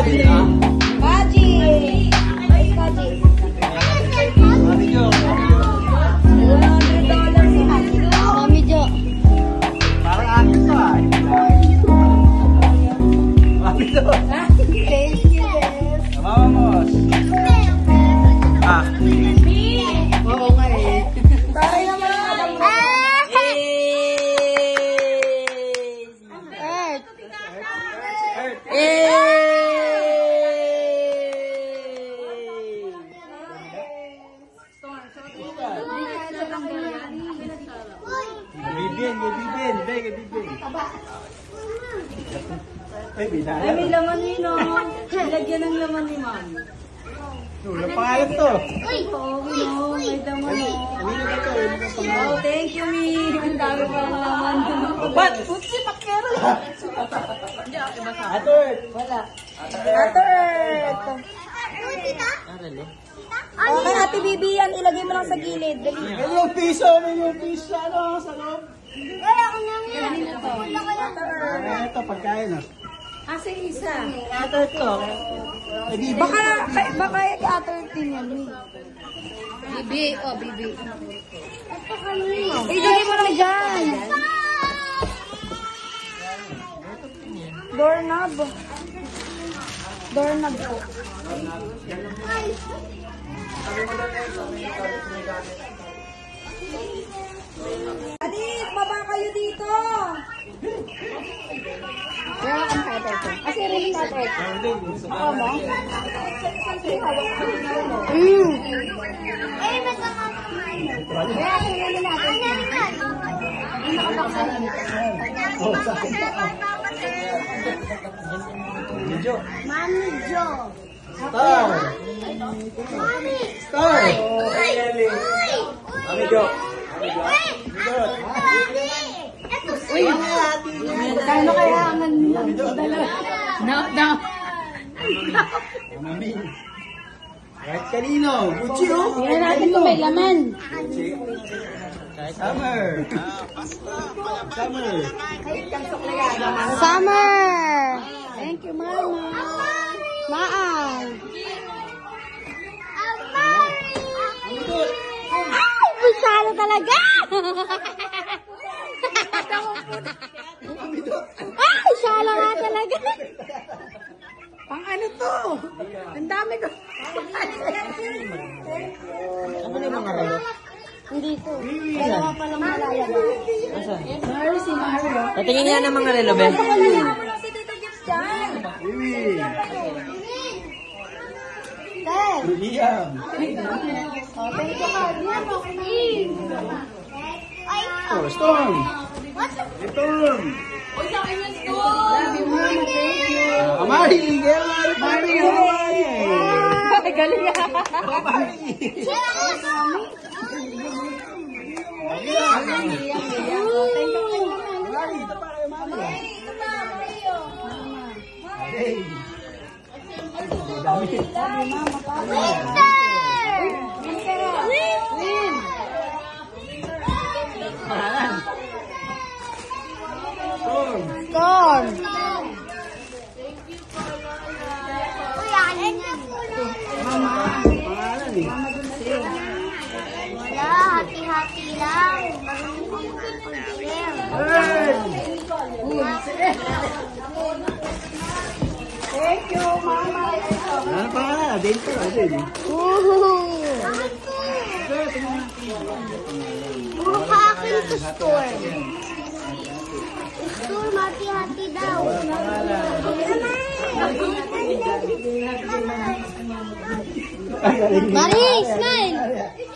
Kaji! Where's Kaji? Mami Jo. $100 si Mami Jo. Parang akin to ah. Mami Jo. Thank you, Bes. Vamos. Ah. Oo nga eh. Taray naman ang alam mo. Bibin. Ay, binala. Ay, may laman ni no. Lagyan ng laman ni Ma'am. Wala pangalan to. Oo, no. May laman no. Ano Oh, thank you, Mi. Ang dami pa ng laman. Ba't? Putsi, pakero. Atort. Wala. Atort. Okay, Ate Bibi yan. Ilagay mo lang sa gilid. Dali. May piso ano, sa loob. Ito, pagkain ah. Asa yung isa? Atort to. Baka i-atort din yan, Mi. Bibi. Oh, Bibi. Ilagay mo lang dyan. Doorknob. Doorknob po. Adik, baba kayo dito. Wala kang tatay ko. Kasi rin yung tatay ko. Ako mo? Eh, masama kumain. Kaya ako rin natin. Mami Jo. Star. Star. Mami Jo. Uy, kano kaya ang dalawa? No. Mami. Kahit kanino. Gucci oh. Tingnan natin kung may laman. Summer. Thank you, Mama. Maan. Ay, busalo talaga. Ay, shala nga talaga. Pang ano to? Ang dami ko. Ano yung mga relo? Hindi to. Dalawa pa lang malaya ba? Mari si Mario. Patingin nga ng mga relo, Ben. Si Tito Gibbs dyan. Wiwi. Dad. Liam. Oh, thank you, Mario. Oh, Storm. Storm. Love you, Mama. Thank you. Amari. Amari. Ay, galing nga. Storm. Wala, hati-hati lang. Thank you, Mama. Ano pa nga? Dito. Puro ka akin to store. Store, hati-hati daw. Mari, smile!